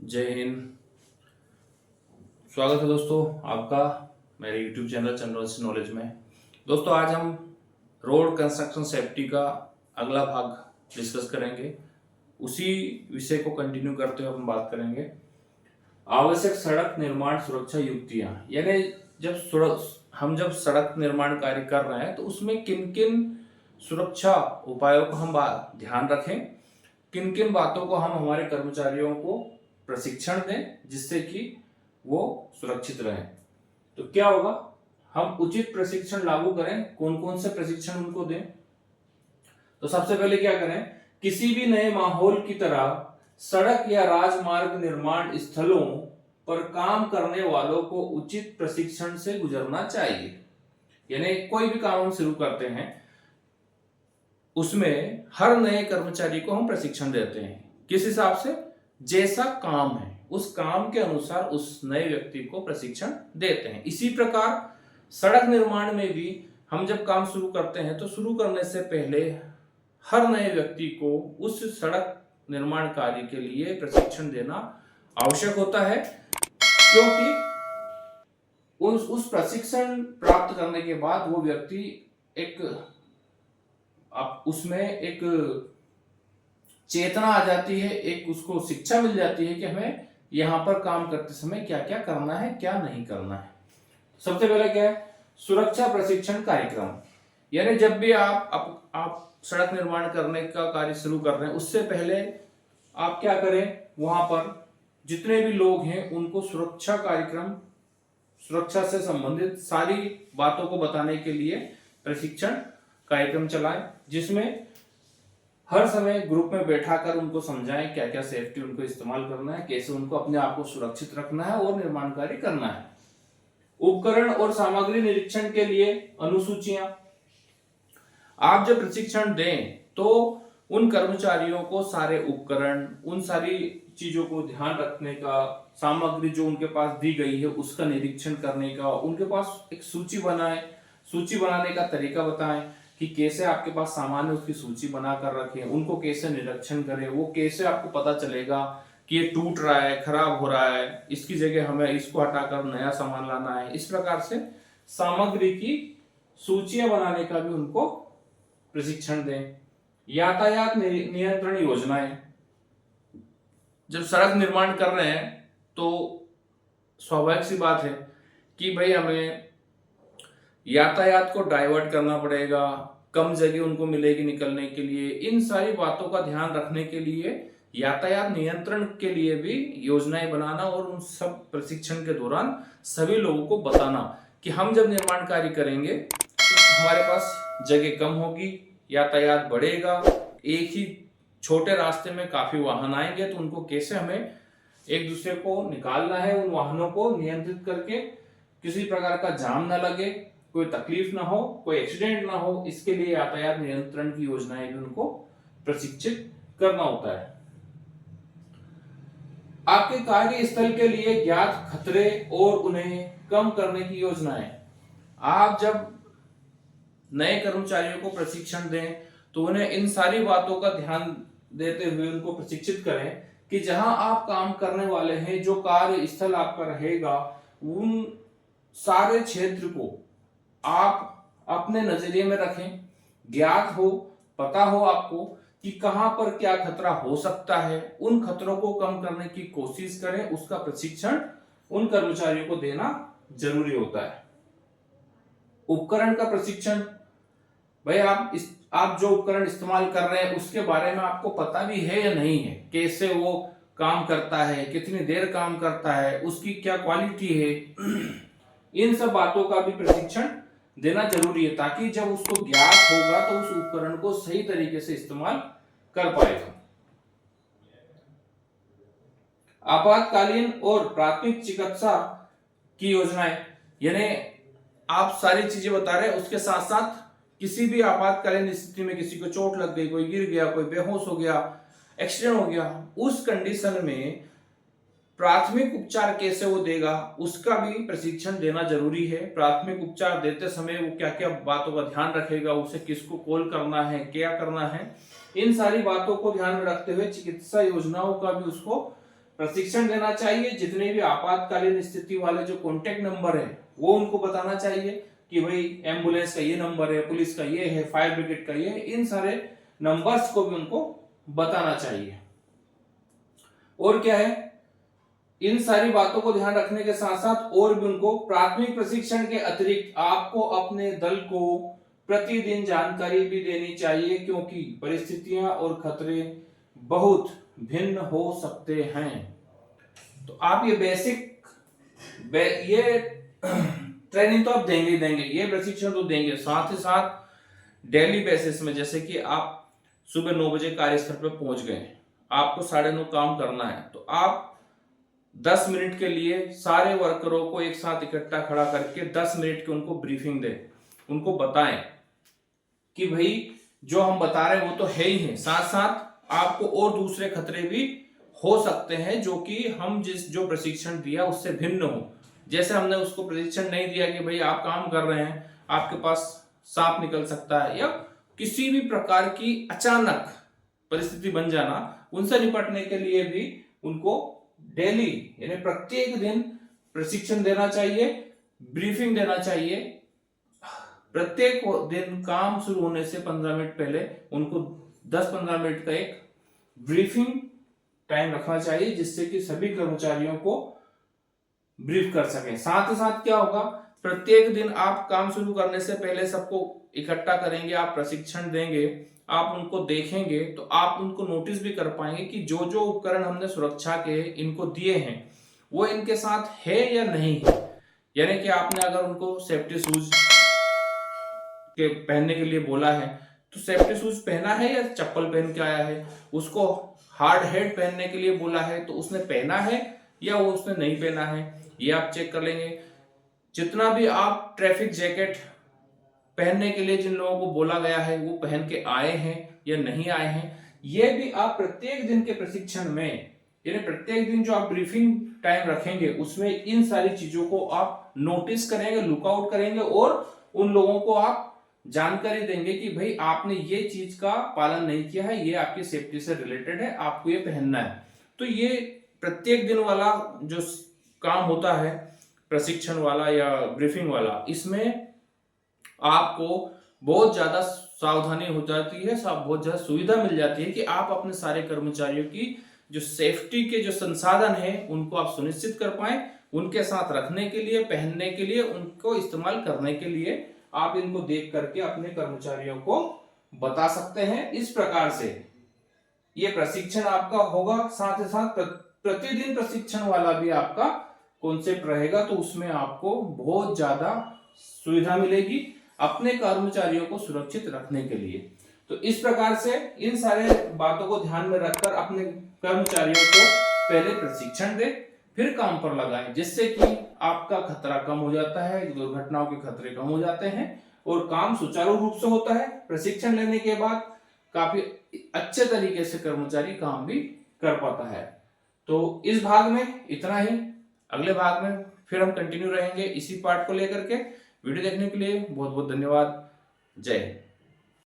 जय हिंद। स्वागत है दोस्तों आपका मेरे YouTube चैनल चंद्रवंशी नॉलेज में। दोस्तों आज हम रोड कंस्ट्रक्शन सेफ्टी का अगला भाग डिस्कस करेंगे। उसी विषय को कंटिन्यू करते हुए हम बात करेंगे आवश्यक सड़क निर्माण सुरक्षा युक्तियां। यानी जब सड़क निर्माण कार्य कर रहे हैं तो उसमें किन किन सुरक्षा उपायों को हम ध्यान रखें, किन किन बातों को हम हमारे कर्मचारियों को प्रशिक्षण दें जिससे कि वो सुरक्षित रहें। तो क्या होगा, हम उचित प्रशिक्षण लागू करें। कौन कौन से प्रशिक्षण उनको दें? तो सबसे पहले क्या करें, किसी भी नए माहौल की तरह सड़क या राजमार्ग निर्माण स्थलों पर काम करने वालों को उचित प्रशिक्षण से गुजरना चाहिए। यानी कोई भी काम हम शुरू करते हैं उसमें हर नए कर्मचारी को हम प्रशिक्षण देते हैं। किस हिसाब से? जैसा काम है उस काम के अनुसार उस नए व्यक्ति को प्रशिक्षण देते हैं। इसी प्रकार सड़क निर्माण में भी हम जब काम शुरू करते हैं तो शुरू करने से पहले हर नए व्यक्ति को उस सड़क निर्माण कार्य के लिए प्रशिक्षण देना आवश्यक होता है, क्योंकि उस प्रशिक्षण प्राप्त करने के बाद वो व्यक्ति उसमें एक चेतना आ जाती है, एक उसको शिक्षा मिल जाती है कि हमें यहाँ पर काम करते समय क्या क्या करना है, क्या नहीं करना है। सबसे पहले क्या है, सुरक्षा प्रशिक्षण कार्यक्रम। यानी जब भी आप सड़क निर्माण करने का कार्य शुरू कर रहे हैं उससे पहले आप क्या करें, वहां पर जितने भी लोग हैं उनको सुरक्षा कार्यक्रम, सुरक्षा से संबंधित सारी बातों को बताने के लिए प्रशिक्षण कार्यक्रम चलाएं, जिसमें हर समय ग्रुप में बैठाकर उनको समझाएं क्या क्या सेफ्टी उनको इस्तेमाल करना है, कैसे उनको अपने आप को सुरक्षित रखना है और निर्माण कार्य करना है। उपकरण और सामग्री निरीक्षण के लिए अनुसूचियां। आप जब प्रशिक्षण दें तो उन कर्मचारियों को सारे उपकरण, उन सारी चीजों को ध्यान रखने का, सामग्री जो उनके पास दी गई है उसका निरीक्षण करने का, उनके पास एक सूची बनाए, सूची बनाने का तरीका बताएं कि कैसे आपके पास सामान है उसकी सूची बनाकर रखें, उनको कैसे निरीक्षण करें, वो कैसे आपको पता चलेगा कि ये टूट रहा है, खराब हो रहा है, इसकी जगह हमें इसको हटाकर नया सामान लाना है। इस प्रकार से सामग्री की सूचियां बनाने का भी उनको प्रशिक्षण दें। यातायात नियंत्रण योजनाएं। जब सड़क निर्माण कर रहे हैं तो स्वाभाविक सी बात है कि भाई हमें यातायात को डाइवर्ट करना पड़ेगा, कम जगह उनको मिलेगी निकलने के लिए। इन सारी बातों का ध्यान रखने के लिए यातायात नियंत्रण के लिए भी योजनाएं बनाना और उन सब प्रशिक्षण के दौरान सभी लोगों को बताना कि हम जब निर्माण कार्य करेंगे तो हमारे पास जगह कम होगी, यातायात बढ़ेगा, एक ही छोटे रास्ते में काफी वाहन आएंगे, तो उनको कैसे हमें एक दूसरे को निकालना है, उन वाहनों को नियंत्रित करके किसी प्रकार का जाम ना लगे, कोई तकलीफ ना हो, कोई एक्सीडेंट ना हो, इसके लिए यातायात नियंत्रण की योजनाएं भी उनको प्रशिक्षित करना होता है। आपके कार्यस्थल के लिए ज्ञात खतरे और उन्हें कम करने की योजनाएं। आप जब नए कर्मचारियों को प्रशिक्षण दें तो उन्हें इन सारी बातों का ध्यान देते हुए उनको प्रशिक्षित करें कि जहां आप काम करने वाले हैं, जो कार्य स्थल आपका रहेगा, उन सारे क्षेत्र को आप अपने नजरिए में रखें, ज्ञात हो, पता हो आपको कि कहां पर क्या खतरा हो सकता है, उन खतरों को कम करने की कोशिश करें। उसका प्रशिक्षण उन कर्मचारियों को देना जरूरी होता है। उपकरण का प्रशिक्षण। भाई आप जो उपकरण इस्तेमाल कर रहे हैं उसके बारे में आपको पता भी है या नहीं है, कैसे वो काम करता है, कितनी देर काम करता है, उसकी क्या क्वालिटी है, इन सब बातों का भी प्रशिक्षण देना जरूरी है, ताकि जब उसको ज्ञात होगा तो उस उपकरण को सही तरीके से इस्तेमाल कर पाएगा। आपातकालीन और प्राथमिक चिकित्सा की योजनाएं। यानी आप सारी चीजें बता रहे हैं, उसके साथ साथ किसी भी आपातकालीन स्थिति में किसी को चोट लग गई, कोई गिर गया, कोई बेहोश हो गया, एक्सीडेंट हो गया, उस कंडीशन में प्राथमिक उपचार कैसे वो देगा उसका भी प्रशिक्षण देना जरूरी है। प्राथमिक उपचार देते समय वो क्या क्या बातों का ध्यान रखेगा, उसे किसको कॉल करना है, क्या करना है, इन सारी बातों को ध्यान में रखते हुए चिकित्सा योजनाओं का भी उसको प्रशिक्षण देना चाहिए। जितने भी आपातकालीन स्थिति वाले जो कॉन्टेक्ट नंबर है वो उनको बताना चाहिए कि भाई एम्बुलेंस का ये नंबर है, पुलिस का ये है, फायर ब्रिगेड का ये है, इन सारे नंबर्स को भी उनको बताना चाहिए। और क्या है, इन सारी बातों को ध्यान रखने के साथ साथ और भी उनको प्राथमिक प्रशिक्षण के अतिरिक्त आपको अपने दल को प्रतिदिन जानकारी भी देनी चाहिए, क्योंकि परिस्थितियां और खतरे बहुत भिन्न हो सकते हैं। तो आप ये ये ट्रेनिंग तो आप देंगे ही देंगे, ये प्रशिक्षण तो देंगे, साथ ही साथ डेली बेसिस में, जैसे कि आप सुबह 9 बजे कार्यस्थल पर पहुंच गए, आपको 9:30 काम करना है, तो आप 10 मिनट के लिए सारे वर्करों को एक साथ इकट्ठा खड़ा करके 10 मिनट की उनको ब्रीफिंग दें, उनको बताएं कि भाई जो हम बता रहे हैं वो तो है ही है, साथ साथ आपको और दूसरे खतरे भी हो सकते हैं जो कि हम जो प्रशिक्षण दिया उससे भिन्न हो। जैसे हमने उसको प्रशिक्षण नहीं दिया कि भाई आप काम कर रहे हैं, आपके पास सांप निकल सकता है, या किसी भी प्रकार की अचानक परिस्थिति बन जाना, उनसे निपटने के लिए भी उनको डेली यानी प्रत्येक दिन प्रशिक्षण देना चाहिए, ब्रीफिंग देना चाहिए। प्रत्येक दिन काम शुरू होने से 15 मिनट पहले उनको 10-15 मिनट का एक ब्रीफिंग टाइम रखना चाहिए, जिससे कि सभी कर्मचारियों को ब्रीफ कर सकें। साथ ही साथ क्या होगा, प्रत्येक दिन आप काम शुरू करने से पहले सबको इकट्ठा करेंगे, आप प्रशिक्षण देंगे, आप उनको देखेंगे, तो आप उनको नोटिस भी कर पाएंगे कि जो जो उपकरण हमने सुरक्षा के इनको दिए हैं वो इनके साथ है या नहीं है। यानी कि आपने अगर उनको सेफ्टी शूज के पहनने के लिए बोला है तो सेफ्टी शूज पहना है या चप्पल पहन के आया है, उसको हार्ड हेड पहनने के लिए बोला है तो उसने पहना है या वो उसने नहीं पहना है, ये आप चेक कर लेंगे। जितना भी आप ट्रैफिक जैकेट पहनने के लिए जिन लोगों को बोला गया है वो पहन के आए हैं या नहीं आए हैं, ये भी आप प्रत्येक दिन के प्रशिक्षण में, यानी प्रत्येक दिन जो आप ब्रीफिंग टाइम रखेंगे उसमें इन सारी चीजों को आप नोटिस करेंगे, लुकआउट करेंगे और उन लोगों को आप जानकारी देंगे कि भाई आपने ये चीज का पालन नहीं किया है, ये आपकी सेफ्टी से रिलेटेड है, आपको ये पहनना है। तो ये प्रत्येक दिन वाला जो काम होता है प्रशिक्षण वाला या ब्रीफिंग वाला, इसमें आपको बहुत ज्यादा सावधानी हो जाती है, बहुत ज्यादा सुविधा मिल जाती है कि आप अपने सारे कर्मचारियों की जो सेफ्टी के जो संसाधन है उनको आप सुनिश्चित कर पाए, उनके साथ रखने के लिए, पहनने के लिए, उनको इस्तेमाल करने के लिए आप इनको देख करके अपने कर्मचारियों को बता सकते हैं। इस प्रकार से ये प्रशिक्षण आपका होगा। साथ ही साथ प्रतिदिन प्रशिक्षण वाला भी आपका कॉन्सेप्ट रहेगा, तो उसमें आपको बहुत ज्यादा सुविधा मिलेगी अपने कर्मचारियों को सुरक्षित रखने के लिए। तो इस प्रकार से इन सारे बातों को ध्यान में रखकर अपने कर्मचारियों को पहले प्रशिक्षण दे, फिर काम पर लगाएं, जिससे कि आपका खतरा कम हो जाता है, दुर्घटनाओं के खतरे कम हो जाते हैं और काम सुचारू रूप से होता है। प्रशिक्षण लेने के बाद काफी अच्छे तरीके से कर्मचारी काम भी कर पाता है। तो इस भाग में इतना ही, अगले भाग में फिर हम कंटिन्यू रहेंगे इसी पार्ट को लेकर के। वीडियो देखने के लिए बहुत बहुत धन्यवाद। जय हिंद।